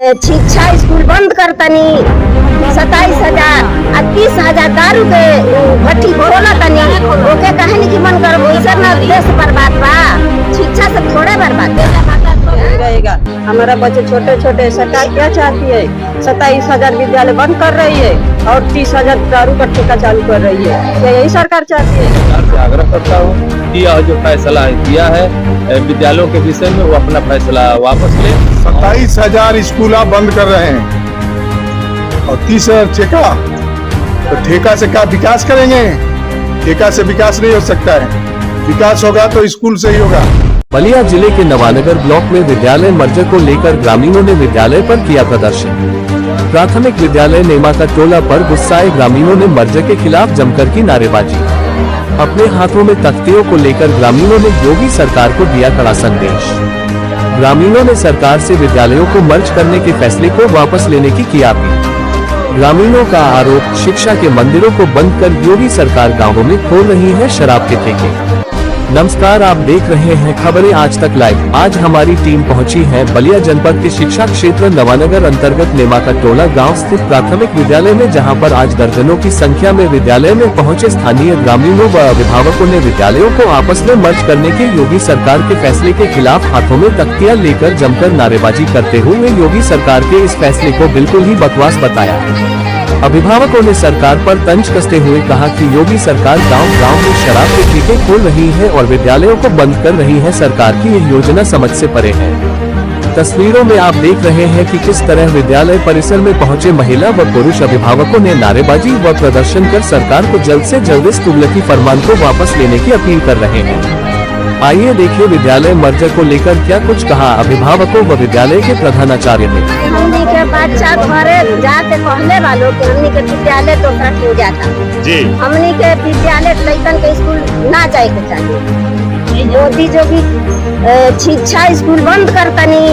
शिक्षा स्कूल बंद करतनी 27,000 और 30,000 दारू के भट्टी खोला तनी ओके कहनी की मन कर वैसे ना देश बर्बाद बा। शिक्षा से थोड़े बर्बाद रहेगा। हमारा बच्चे छोटे छोटे सरकार क्या चाहती है? 27,000 विद्यालय बंद कर रही है और 30,000 दारू का ठेका चालू कर रही है। क्या यही सरकार चाहती है? सरकार से आग्रह करता हूँ कि यह जो फैसला किया है विद्यालयों के विषय में वो अपना फैसला वापस ले। 27,000 स्कूल आप बंद कर रहे हैं और 30,000 ठेका, तो ठेका से क्या विकास करेंगे? ठेका से विकास नहीं हो सकता है। विकास होगा तो स्कूल से ही होगा। बलिया जिले के नवानगर ब्लॉक में विद्यालय मर्जर को लेकर ग्रामीणों ने विद्यालय पर किया प्रदर्शन। प्राथमिक विद्यालय नेमा का टोला पर गुस्साए ग्रामीणों ने मर्जर के खिलाफ जमकर की नारेबाजी। अपने हाथों में तख्तियों को लेकर ग्रामीणों ने योगी सरकार को दिया कड़ा संदेश। ग्रामीणों ने सरकार से विद्यालयों को मर्ज करने के फैसले को वापस लेने की अपील। ग्रामीणों का आरोप, शिक्षा के मंदिरों को बंद कर योगी सरकार गांवों में खोल रही है शराब के ठेके। नमस्कार, आप देख रहे हैं खबरें आज तक लाइव। आज हमारी टीम पहुंची है बलिया जनपद के शिक्षा क्षेत्र नवानगर अंतर्गत नेमा का टोला गांव स्थित प्राथमिक विद्यालय में, जहां पर आज दर्जनों की संख्या में विद्यालय में पहुंचे स्थानीय ग्रामीणों व अभिभावकों ने विद्यालयों को आपस में मर्ज करने के योगी सरकार के फैसले के खिलाफ हाथों में तख्तियां लेकर जमकर नारेबाजी करते हुए योगी सरकार के इस फैसले को बिल्कुल ही बकवास बताया। अभिभावकों ने सरकार पर तंज कसते हुए कहा कि योगी सरकार गांव-गांव में शराब के ठेके खोल रही है और विद्यालयों को बंद कर रही है। सरकार की यह योजना समझ से परे है। तस्वीरों में आप देख रहे हैं कि किस तरह विद्यालय परिसर में पहुंचे महिला व पुरुष अभिभावकों ने नारेबाजी व प्रदर्शन कर सरकार को जल्द से जल्द इस तुगलकी फरमान को वापस लेने की अपील कर रहे हैं। आइए देखिए विद्यालय मर्जर को लेकर क्या कुछ कहा अभिभावकों व विद्यालय के प्रधानाचार्य ने। हमनी के बच्चा घरे जाके कहने वालों कि हमनी के विद्यालय तो खत्म हो जाता जी। हमनी के विद्यालय लड़कन के स्कूल ना जाए के चाहिए। मोदी जो भी शिक्षा स्कूल बंद करतनी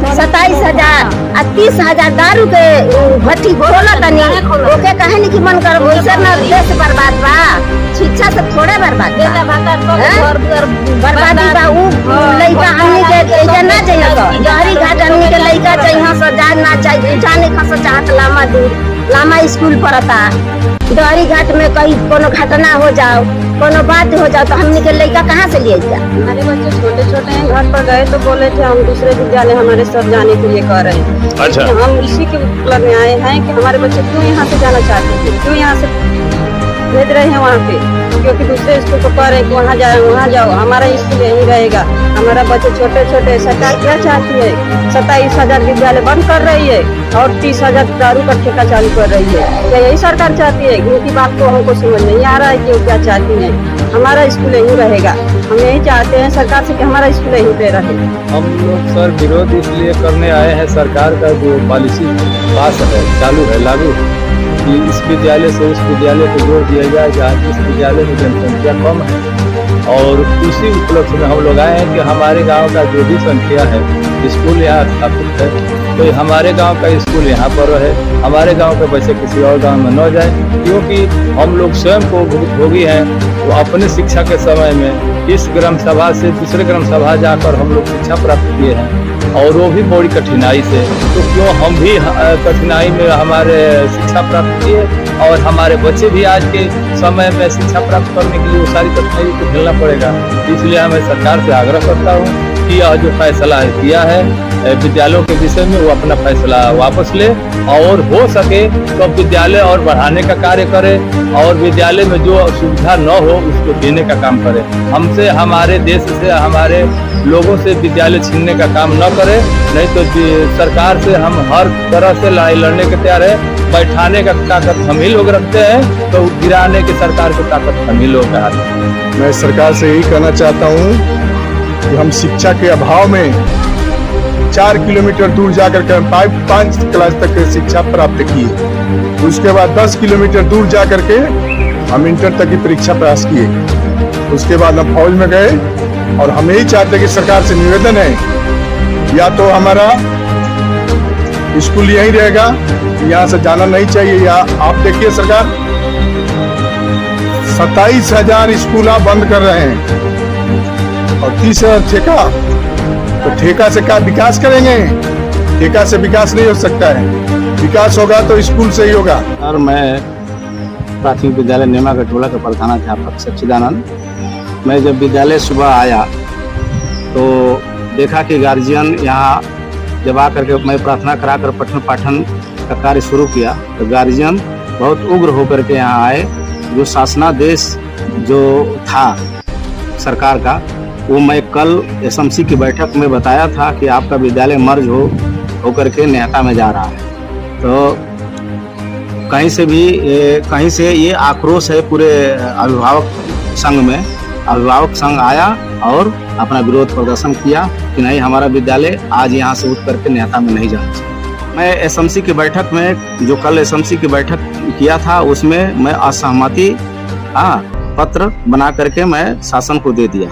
27,000 और 30,000 दारू के भट्टी खोला तनी ओके कहनी की मन कर वैसे ना देश बर्बाद बा। शिक्षा से थोड़े बर्बाद बर्बादी बा। उ लइका हमनी के एजा ना जाइए तो जहरी घाट हमनी के लइका चाहिए सो जा ना चाहिए जाने खस चाहत लामा दूर लामा स्कूल पड़ता। डहरी घाट में कहीं कोनो घटना हो जाओ, कोनो बात हो जाओ तो हमनी के लइका कहाँ से लिए जा? हमारे बच्चे छोटे छोटे हैं, घर पर गए तो बोले थे हम दूसरे विद्यालय हमारे सब जाने के लिए कह रहे हैं। अच्छा। हम इसी के मतलब में आए हैं कि हमारे बच्चे क्यों यहाँ से जाना चाहते थे, क्यों यहाँ से भेज रहे हैं वहाँ पे, क्योंकि दूसरे स्कूल को कह रहे हैं कि वहाँ जाओ हमारा स्कूल यहीं रहेगा। हमारा बच्चे छोटे छोटे, सरकार क्या चाहती है? 27,000 विद्यालय बंद कर रही है और 30,000 दारू का ठेका चालू कर रही है। क्या यही सरकार चाहती है? उनकी बात को हमको समझ नहीं आ रहा है कि वो क्या चाहती है। हमारा स्कूल यहीं रहेगा, हम यही चाहते हैं सरकार से कि हमारा स्कूल यहीं पे रहे। हम लोग सर विरोध इसलिए करने आए हैं, सरकार का जो पॉलिसी पास है, चालू है, लागू, कि इस विद्यालय से उस विद्यालय को जोड़ दिया जाए जहाँ इस विद्यालय में जनसंख्या कम है। और उसी उपलक्ष्य में हम लोग आए हैं कि हमारे गांव का जो भी संख्या है स्कूल यहाँ स्थापित है, तो हमारे गांव का स्कूल यहाँ पर रहे, हमारे गांव के बच्चे किसी और गांव में न जाए, क्योंकि हम लोग स्वयं को भुगतभोगी हैं। वो अपने शिक्षा के समय में इस ग्राम सभा से दूसरे ग्राम सभा जाकर हम लोग शिक्षा प्राप्त किए हैं और वो भी बड़ी कठिनाई से, तो क्यों हम भी कठिनाई में हमारे शिक्षा प्राप्त किए और हमारे बच्चे भी आज के समय में शिक्षा प्राप्त करने के लिए वो सारी कठिनाई को झेलना पड़ेगा। इसलिए मैं सरकार से आग्रह करता हूँ कि यह जो फैसला किया है विद्यालयों के विषय में वो अपना फैसला वापस ले और हो सके तो विद्यालय और बढ़ाने का कार्य करे और विद्यालय में जो सुविधा न हो उसको देने का काम करे। हमसे, हमारे देश से, हमारे लोगों से विद्यालय छीनने का काम न करे, नहीं तो सरकार से हम हर तरह से लड़ाई लड़ने के तैयार है। बैठाने का ताकत हम ही लोग रखते हैं तो गिराने की सरकार की ताकत हम ही लोग का हाथ है। मैं सरकार से यही कहना चाहता हूँ कि हम शिक्षा के अभाव में 4 किलोमीटर दूर जाकर के 5 क्लास तक शिक्षा प्राप्त की, उसके बाद 10 किलोमीटर दूर जाकर के हम इंटर तक की परीक्षा पास किए। उसके बाद हम फौज में गए और हम यही चाहते हैं कि सरकार से निवेदन है, या तो हमारा स्कूल यहीं रहेगा, यहाँ से जाना नहीं चाहिए। या आप देखिए सरकार 27,000 स्कूल आप बंद कर रहे हैं और 30,000 ठेका, तो ठेका से क्या विकास करेंगे? ठेका से विकास नहीं हो सकता है। विकास होगा तो स्कूल से ही होगा। और मैं प्राथमिक विद्यालय नेमा का टोला का प्रधानाध्यापक सच्चिदानंद। मैं जब विद्यालय सुबह आया तो देखा कि गार्जियन यहाँ जब आकर के मैं प्रार्थना कराकर पठन पाठन का कार्य शुरू किया तो गार्जियन बहुत उग्र होकर के यहाँ आए। जो शासनादेश जो था सरकार का वो मैं कल एसएमसी की बैठक में बताया था कि आपका विद्यालय मर्ज होकर के नेहता में जा रहा है। तो कहीं से ये आक्रोश है पूरे अभिभावक संघ में। अभिभावक संघ आया और अपना विरोध प्रदर्शन किया कि नहीं, हमारा विद्यालय आज यहाँ से उठ करके नेहता में नहीं जाना चाहिए। मैं एसएमसी की बैठक में जो कल एसएमसी की बैठक किया था उसमें मैं असहमति पत्र बना करके मैं शासन को दे दिया।